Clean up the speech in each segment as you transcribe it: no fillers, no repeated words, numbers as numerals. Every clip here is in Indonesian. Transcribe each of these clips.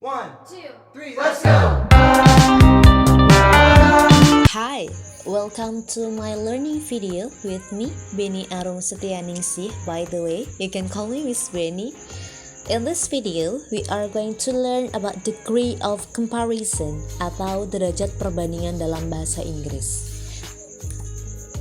One, two, three, let's go! Hi, welcome to my learning video with me, Beni Arum Setianingsih. By the way, you can call me Miss Beni. In this video, we are going to learn about degree of comparison atau derajat perbandingan dalam bahasa Inggris.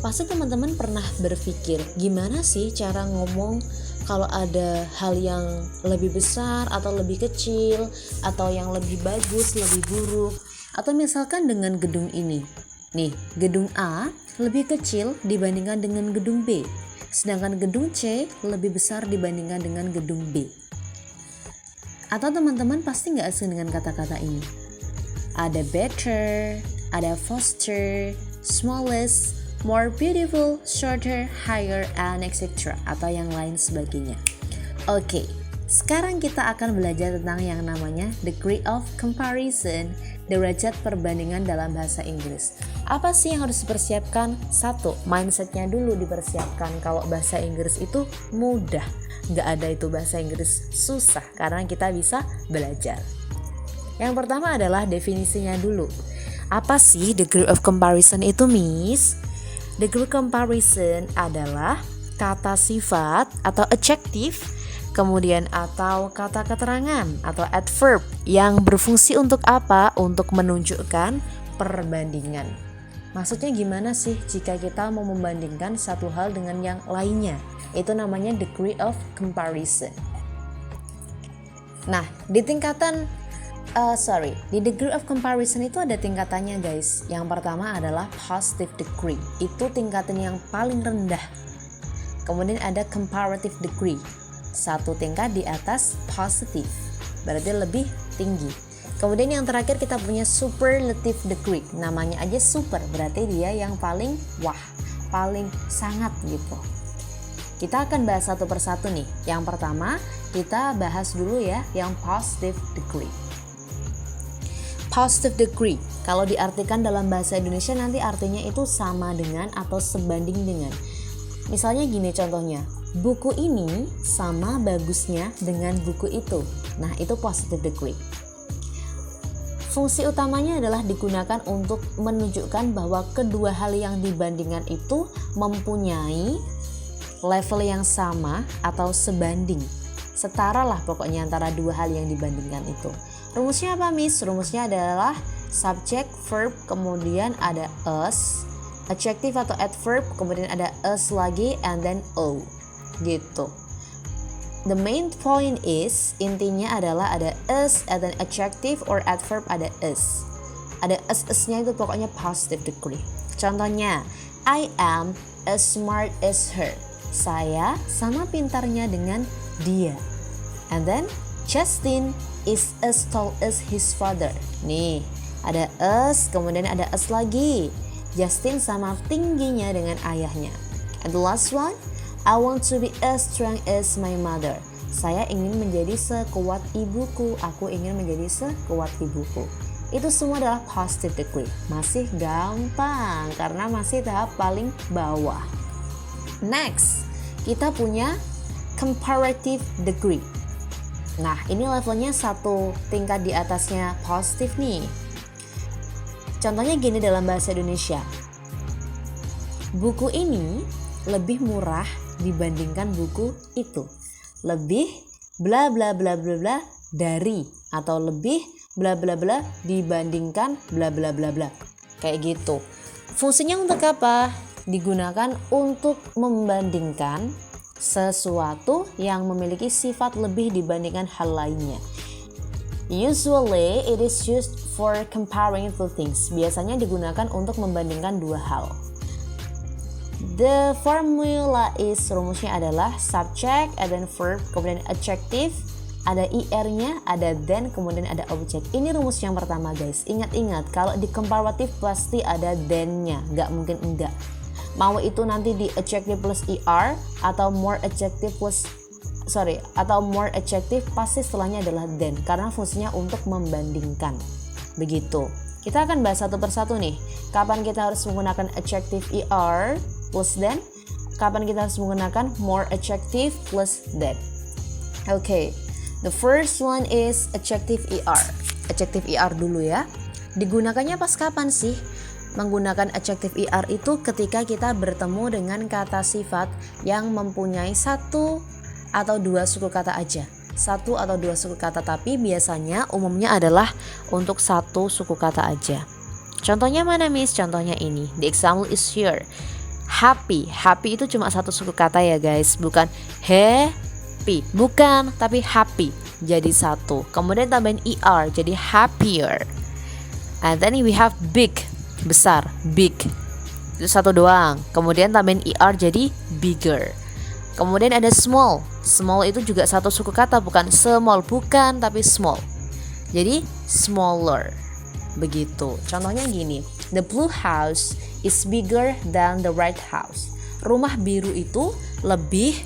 Pasti teman-teman pernah berpikir, gimana sih cara ngomong kalau ada hal yang lebih besar atau lebih kecil, atau yang lebih bagus, lebih buruk, atau misalkan dengan gedung ini. Nih, gedung A lebih kecil dibandingkan dengan gedung B, sedangkan gedung C lebih besar dibandingkan dengan gedung B. Atau teman-teman pasti nggak asing dengan kata-kata ini. Ada better, ada faster, smallest, more beautiful, shorter, higher, and etc. atau yang lain sebagainya. Oke, sekarang kita akan belajar tentang yang namanya degree of comparison, derajat perbandingan dalam bahasa Inggris. Apa sih yang harus dipersiapkan? Satu, mindsetnya dulu dipersiapkan kalau bahasa Inggris itu mudah. Nggak ada itu bahasa Inggris susah karena kita bisa belajar. Yang pertama adalah definisinya dulu. Apa sih degree of comparison itu, Miss? Degree comparison adalah kata sifat atau adjektif, kemudian atau kata keterangan atau adverb yang berfungsi untuk apa? Untuk menunjukkan perbandingan. Maksudnya gimana sih jika kita mau membandingkan satu hal dengan yang lainnya? Itu namanya degree of comparison. Nah, di degree of comparison itu ada tingkatannya, guys. Yang pertama adalah positive degree. Itu tingkatan yang paling rendah. Kemudian ada comparative degree. Satu tingkat di atas positive. Berarti lebih tinggi. Kemudian yang terakhir kita punya superlative degree. Namanya aja super, berarti dia yang paling wah, paling sangat gitu. Kita akan bahas satu persatu nih. Yang pertama, kita bahas dulu ya yang positive degree. Positive degree, kalau diartikan dalam bahasa Indonesia nanti artinya itu sama dengan atau sebanding dengan. Misalnya gini contohnya, buku ini sama bagusnya dengan buku itu. Nah, itu positive degree. Fungsi utamanya adalah digunakan untuk menunjukkan bahwa kedua hal yang dibandingkan itu mempunyai level yang sama atau sebanding. Setara lah pokoknya antara dua hal yang dibandingkan itu. Rumusnya apa, Miss? Rumusnya adalah subject, verb, kemudian ada us, adjective atau adverb, kemudian ada us lagi, and then o. Gitu. The main point is, intinya adalah ada us, and then adjective or adverb ada us. Ada us-nya itu pokoknya positive degree. Contohnya, I am as smart as her. Saya sama pintarnya dengan dia. And then, Justin is as tall as his father. Nih, ada us, kemudian ada us lagi. Justin sama tingginya dengan ayahnya. And the last one, I want to be as strong as my mother. Saya ingin menjadi sekuat ibuku. Aku ingin menjadi sekuat ibuku. Itu semua adalah positive degree. Masih gampang karena masih tahap paling bawah. Next, kita punya comparative degree. Nah, ini levelnya satu tingkat di atasnya positif nih. Contohnya gini dalam bahasa Indonesia. Buku ini lebih murah dibandingkan buku itu. Lebih bla bla bla bla bla dari, atau lebih bla bla bla dibandingkan bla bla bla bla. Kayak gitu. Fungsinya untuk apa? Digunakan untuk membandingkan sesuatu yang memiliki sifat lebih dibandingkan hal lainnya. Usually it is used for comparing two things. Biasanya digunakan untuk membandingkan dua hal. The formula is, rumusnya adalah subject, and then verb, kemudian adjective, ada ir-nya, ada then, kemudian ada object. Ini rumus yang pertama, guys. Ingat-ingat, kalau di comparative pasti ada then-nya, nggak mungkin enggak. Mau itu nanti di adjective plus er atau more adjective pasti setelahnya adalah then karena fungsinya untuk membandingkan. Begitu. Kita akan bahas satu persatu nih. Kapan kita harus menggunakan adjective er plus then? Kapan kita harus menggunakan more adjective plus that? Oke. The first one is adjective ER. Adjective ER dulu ya. Digunakannya pas kapan sih? Menggunakan adjective ER itu ketika kita bertemu dengan kata sifat yang mempunyai satu atau dua suku kata aja. Satu atau dua suku kata, tapi biasanya umumnya adalah untuk satu suku kata aja. Contohnya mana Miss? Contohnya ini. The example is here. Happy. Happy itu cuma satu suku kata ya guys, bukan happy, bukan, tapi happy jadi satu. Kemudian tambahin ER jadi happier. And then we have big, besar, big. Itu satu doang. Kemudian tambahin ER jadi bigger. Kemudian ada small. Small itu juga satu suku kata, bukan small, bukan, tapi small. Jadi smaller. Begitu. Contohnya gini. The blue house is bigger than the red house. Rumah biru itu lebih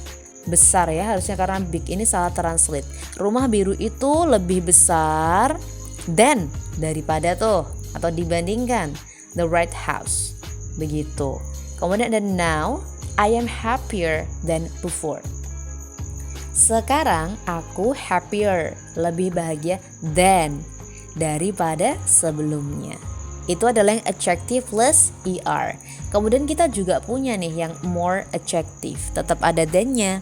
besar ya, harusnya karena big ini salah translate. Rumah biru itu lebih besar than, daripada tuh, atau dibandingkan the red house. Begitu. Kemudian ada now, I am happier than before. Sekarang aku happier, lebih bahagia than, daripada sebelumnya. Itu adalah yang adjective plus ER. Kemudian kita juga punya nih yang more adjective, tetap ada than-nya.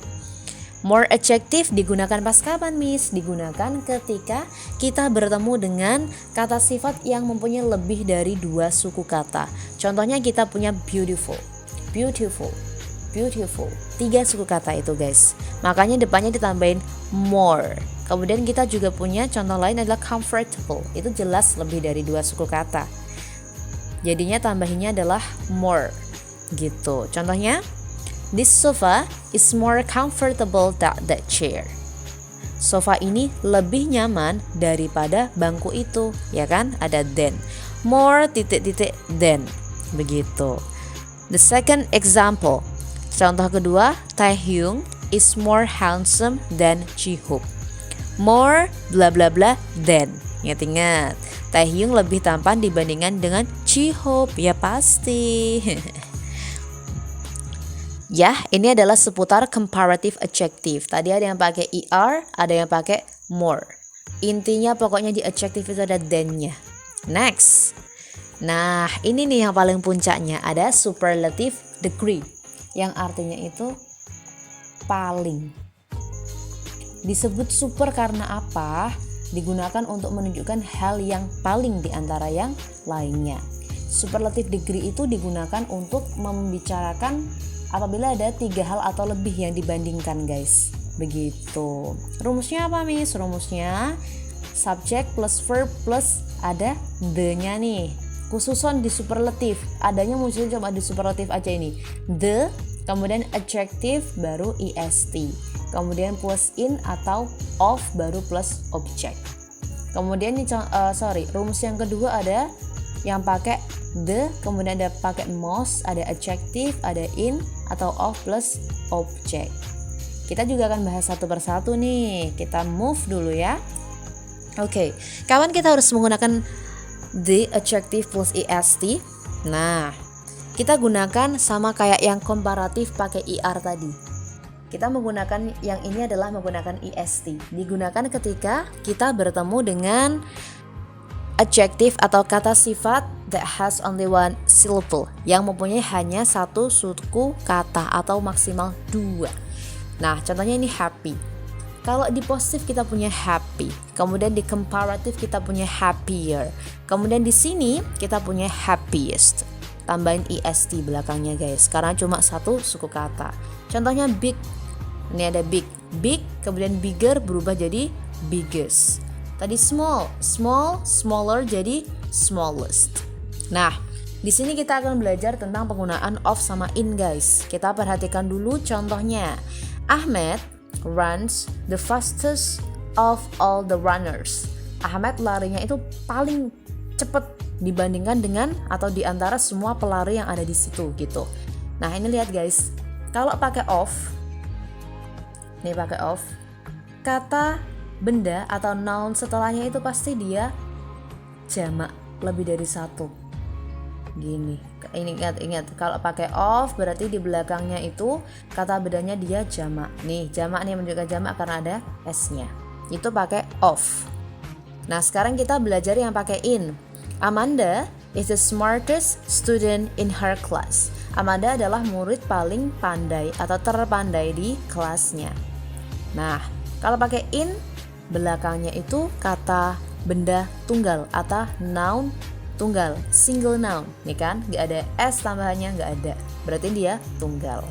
More adjective digunakan pas kapan Miss? Digunakan ketika kita bertemu dengan kata sifat yang mempunyai lebih dari dua suku kata. Contohnya kita punya beautiful, beautiful, beautiful. 3 suku kata itu guys. Makanya depannya ditambahin more. Kemudian kita juga punya contoh lain adalah comfortable. Itu jelas lebih dari 2 suku kata. Jadinya tambahinnya adalah more gitu. Contohnya, this sofa is more comfortable than that chair. Sofa ini lebih nyaman daripada bangku itu, ya kan? Ada than. More titik-titik than. Begitu. The second example. Contoh kedua, Taehyung is more handsome than Jihoop. More bla bla bla than. Ingat-ingat, Taehyung lebih tampan dibandingkan dengan Jihoop, ya pasti. Ya, ini adalah seputar comparative adjective. Tadi ada yang pakai ER, ada yang pakai more. Intinya pokoknya di adjective itu ada than-nya. Next. Nah, ini nih yang paling puncaknya, ada superlative degree. Yang artinya itu paling. Disebut super karena apa? Digunakan untuk menunjukkan hal yang paling di antara yang lainnya. Superlative degree itu digunakan untuk membicarakan apabila ada 3 hal atau lebih yang dibandingkan guys. Begitu. Rumusnya apa Miss? Rumusnya subject plus verb plus ada the-nya nih. Khususon di superlative, adanya munculnya cuma di superlative aja ini. The, kemudian adjective baru est. Kemudian plus in atau of baru plus object. Kemudian rumus yang kedua ada yang pakai the, kemudian ada pakai most, ada adjective, ada in atau of plus object. Kita juga akan bahas satu persatu nih. Kita move dulu ya. Oke, kapan kita harus menggunakan the adjective plus est? Nah, kita gunakan sama kayak yang komparatif pakai er tadi. Kita menggunakan yang ini adalah menggunakan est. Digunakan ketika kita bertemu dengan adjective atau kata sifat that has only one syllable, yang mempunyai hanya satu suku kata atau maksimal 2. Nah, contohnya ini happy. Kalau di positif kita punya happy, kemudian di comparative kita punya happier, kemudian di sini kita punya happiest. Tambahin est belakangnya guys, karena cuma satu suku kata. Contohnya big, ini ada big, big, kemudian bigger berubah jadi biggest. Tadi small, small, smaller jadi smallest. Nah, di sini kita akan belajar tentang penggunaan of sama in guys. Kita perhatikan dulu contohnya. Ahmed runs the fastest of all the runners. Ahmed larinya itu paling cepat dibandingkan dengan atau di antara semua pelari yang ada di situ gitu. Nah, ini lihat guys. Kalau pakai of, nih pakai of, kata benda atau noun setelahnya itu pasti dia jamak, lebih dari satu. Gini, ingat kalau pakai of berarti di belakangnya itu kata bedanya dia jamak. Nih, jamak nih menunjukkan jamak karena ada s-nya. itu pakai of. Nah, sekarang kita belajar yang pakai in. Amanda is the smartest student in her class. Amanda adalah murid paling pandai atau terpandai di kelasnya. Nah, kalau pakai in, belakangnya itu kata benda tunggal atau noun tunggal, single noun, nih kan? Gak ada s tambahannya, gak ada. Berarti dia tunggal.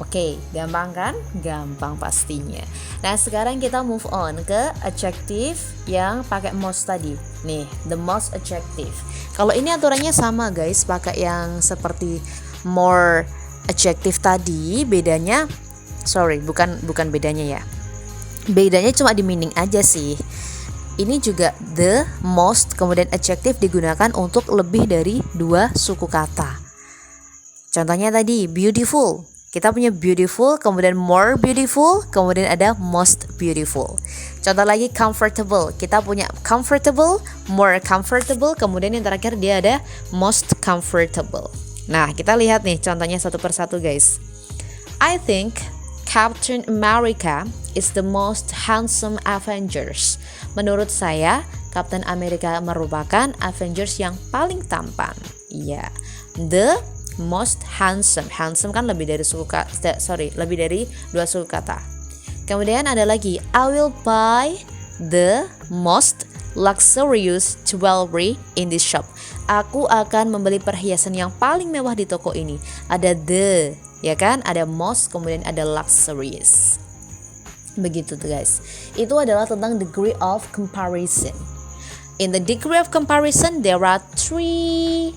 Oke, gampang kan? Gampang pastinya. Nah, sekarang kita move on ke adjective yang pakai most tadi. Nih, the most adjective. Kalau ini aturannya sama guys, pakai yang seperti more adjective tadi, bedanya bukan bedanya ya. Bedanya cuma di meaning aja sih. Ini juga the, most, kemudian adjective digunakan untuk lebih dari 2 suku kata. Contohnya tadi beautiful. Kita punya beautiful, kemudian more beautiful, kemudian ada most beautiful. Contoh lagi comfortable. Kita punya comfortable, more comfortable, kemudian yang terakhir dia ada most comfortable. Nah, kita lihat nih contohnya satu persatu guys. I think Captain America is the most handsome Avengers. Menurut saya, Captain America merupakan Avengers yang paling tampan. Iya. The most handsome. Handsome kan lebih dari lebih dari 2 suku kata. Kemudian ada lagi, I will buy the most luxurious jewelry in this shop. Aku akan membeli perhiasan yang paling mewah di toko ini. Ada the, ya kan? Ada most, kemudian ada luxurious. Begitu tuh guys. Itu adalah tentang degree of comparison. In the degree of comparison there are 3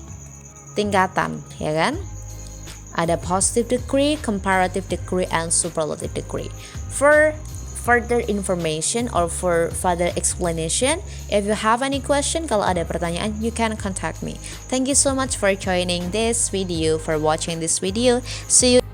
tingkatan, ya kan? Ada positive degree, comparative degree, and superlative degree. For further information or for further explanation, if you have any question, kalau ada pertanyaan, you can contact me. Thank you so much for joining this video, for watching this video. See you